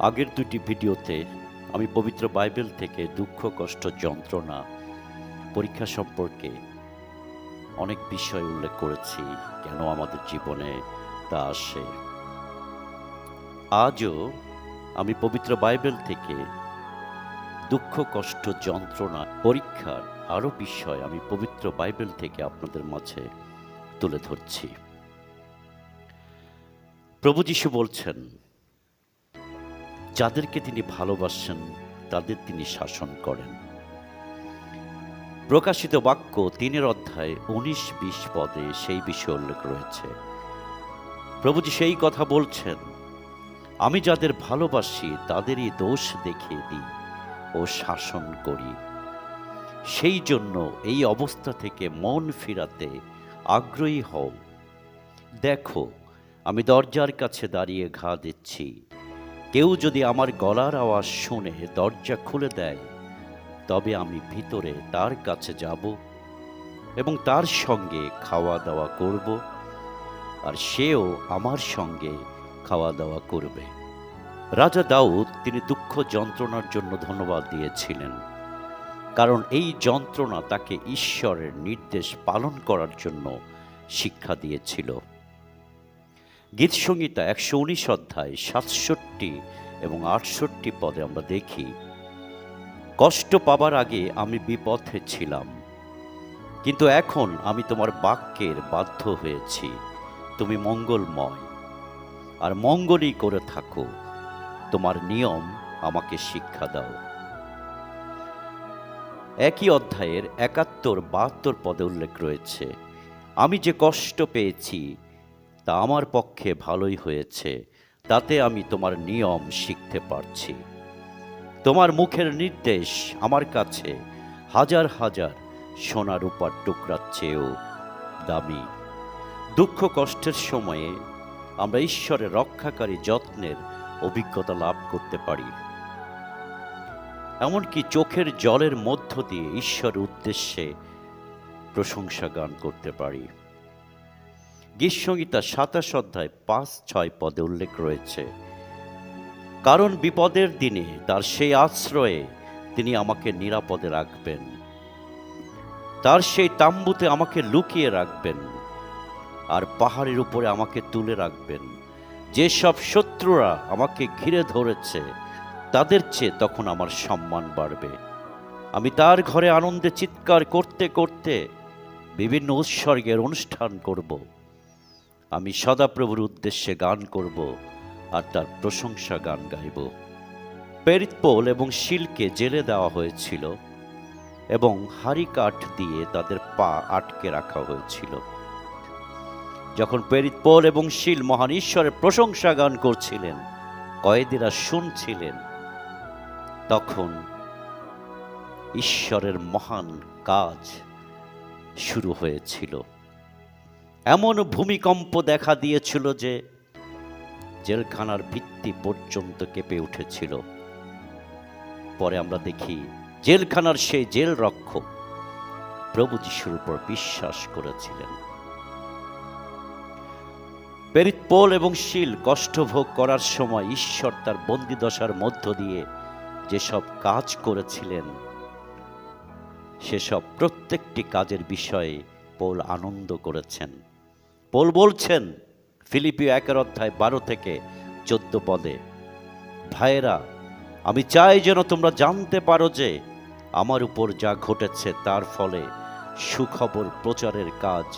আগের দুটি ভিডিওতে আমি পবিত্র বাইবেল থেকে দুঃখ, কষ্ট, যন্ত্রণা, পরীক্ষা সম্পর্কে অনেক বিষয় উল্লেখ করেছি, কেন আমাদের জীবনে তা আসে। আজও আমি পবিত্র বাইবেল থেকে দুঃখ, কষ্ট, যন্ত্রণা, পরীক্ষার আরও বিষয় আমি পবিত্র বাইবেল থেকে আপনাদের মাঝে তুলে ধরছি। প্রভু যীশু বলছেন, যাদেরকে তিনি ভালোবাসেন তাদের তিনি শাসন করেন। প্রকাশিত বাক্য 3 অধ্যায় 19-20 পদে সেই বিষয়ে উল্লেখ রয়েছে। প্রভুজি সেই কথা বলছেন, আমি যাদের ভালোবাসি তাদেরই দোষ দেখিয়ে দিই ও শাসন করি। সেই জন্য এই অবস্থা থেকে মন ফিরাতে আগ্রহী হও। দেখো, আমি দরজার কাছে দাঁড়িয়ে ঘা দিচ্ছি। কেউ যদি আমার গলার আওয়াজ শুনে দরজা খুলে দেয়, তবে আমি ভিতরে তার কাছে যাব এবং তার সঙ্গে খাওয়া দাওয়া করব, আর সেও আমার সঙ্গে খাওয়া দাওয়া করবে। রাজা দাউদ তিনি দুঃখ যন্ত্রণার জন্য ধন্যবাদ দিয়েছিলেন, কারণ এই যন্ত্রণা তাকে ঈশ্বরের নির্দেশ পালন করার জন্য শিক্ষা দিয়েছিল। গীতসংহিতা 119 অধ্যায় 67 এবং 68 পদে আমরা দেখি, কষ্ট পাবার আগে আমি বিপথে ছিলাম, কিন্তু এখন আমি তোমার বাক্যের বাধ্য হয়েছি। তুমি মঙ্গলময়, আর মঙ্গলই করে থাকো। তোমার নিয়ম আমাকে শিক্ষা দাও। একই অধ্যায়ের 71-72 পদে উল্লেখ রয়েছে, আমি যে কষ্ট পেয়েছি তা আমার পক্ষে ভালোই হয়েছে, তাতে আমি তোমার নিয়ম শিখতে পারছি। তোমার মুখের নির্দেশ আমার কাছে হাজার হাজার সোনা রূপার টুকরার চেয়েও দামি। দুঃখ কষ্টের সময়ে আমরা ঈশ্বরের রক্ষাকারী যত্নের অভিজ্ঞতা লাভ করতে পারি। এমনকি চোখের জলের মধ্য দিয়ে ঈশ্বরের উদ্দেশ্যে প্রশংসা গান করতে পারি। গীতসংহিতা 27 অধ্যায় 5-6 পদে উল্লেখ রয়েছে, কারণ বিপদের দিনে তার সেই আশ্রয়ে তিনি আমাকে নিরাপদে রাখবেন। তার সেই তাম্বুতে আমাকে লুকিয়ে রাখবেন, আর পাহাড়ের উপরে আমাকে তুলে রাখবেন। যেসব শত্রুরা আমাকে ঘিরে ধরেছে তাদের চেয়ে তখন আমার সম্মান বাড়বে। আমি তার ঘরে আনন্দে চিৎকার করতে করতে বিভিন্ন উৎসর্গের অনুষ্ঠান করব। আমি সদাপ্রভুর উদ্দেশ্যে গান করব আর তার প্রশংসা গান গাইব। পেরিতপোল এবং শিলকে জেলে দেওয়া হয়েছিল এবং হাড়ি কাঠ দিয়ে তাদের পা আটকে রাখা হয়েছিল। যখন পেরিতপোল এবং শিল মহান ঈশ্বরের প্রশংসা গান করছিলেন, কয়েদিরা শুনছিলেন, তখন ঈশ্বরের মহান কাজ শুরু হয়েছিল। এমন ভূমিকম্প দেখা দিয়েছিল যে জেলখানার ভিত্তি পর্যন্ত কেঁপে উঠেছিল। পরে আমরা দেখি জেলখানার সেই জেল রক্ষক প্রভু যীশুর উপর বিশ্বাস করেছিলেন। পেরিতপোল এবং শিল কষ্ট ভোগ করার সময় ঈশ্বর তার বন্দিদশার মধ্য দিয়ে যেসব কাজ করেছিলেন, সেসব প্রত্যেকটি কাজের বিষয়ে পৌল আনন্দ করেছেন। পৌল বলছেন ফিলিপিও 1 অধ্যায় 12-14 পদে, ভাইয়েরা, আমি চাই যেন তোমরা জানতে পারো যে আমার উপর যা ঘটেছে তার ফলে সুখবর প্রচারের কাজ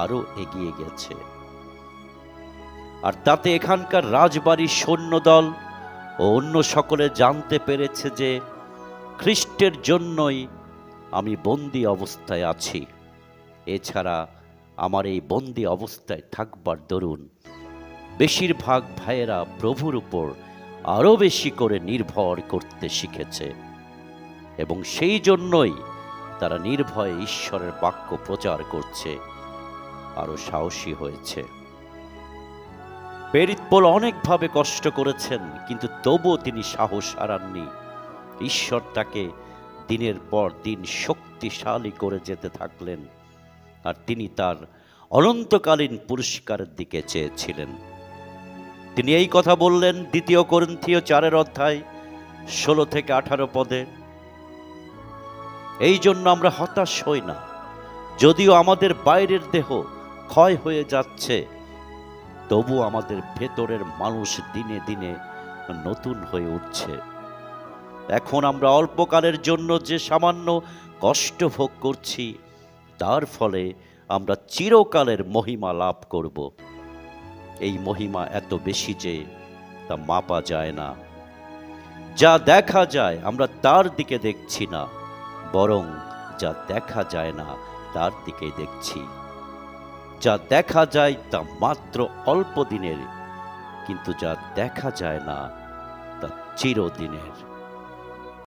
আরো এগিয়ে গেছে, আর তাতে এখানকার রাজবাড়ির সৈন্যদল ও অন্য সকলে জানতে পেরেছে যে খ্রিস্টের জন্যই আমি বন্দি অবস্থায় আছি। এছাড়া আমার এই বন্দি অবস্থায় থাকবার দরুন বেশিরভাগ ভাইয়েরা প্রভুর উপর আরও বেশি করে নির্ভর করতে শিখেছে, এবং সেই জন্যই তারা নির্ভয়ে ঈশ্বরের বাক্য প্রচার করছে, আরও সাহসী হয়েছে। পেরিতপোল অনেকভাবে কষ্ট করেছেন, কিন্তু তবুও তিনি সাহস হারাননি। ঈশ্বর তাকে দিনের পর দিন শক্তিশালী করে যেতে থাকলেন, আর তিনি তার অনন্তকালীন পুরস্কারের দিকে চেয়েছিলেন। তিনি এই কথা বললেন 2 করিন্থীয় 4 16-18 পদে। এই জন্য আমরা হতাশ হই না, যদিও আমাদের বাইরের দেহ ক্ষয় হয়ে যাচ্ছে, তবু আমাদের ভেতরের মানুষ দিনে দিনে নতুন হয়ে উঠছে। এখন আমরা অল্পকালের জন্য যে সামান্য কষ্ট ভোগ করছি, তার ফলে আমরা চিরকালের মহিমা লাভ করব। এই মহিমা এত বেশি যে তা মাপা যায় না। যা দেখা যায় আমরা তার দিকে দেখছি না, বরং যা দেখা যায় না তার দিকে দেখছি। যা দেখা যায় তা মাত্র অল্প দিনের, কিন্তু যা দেখা যায় না তা চিরদিনের।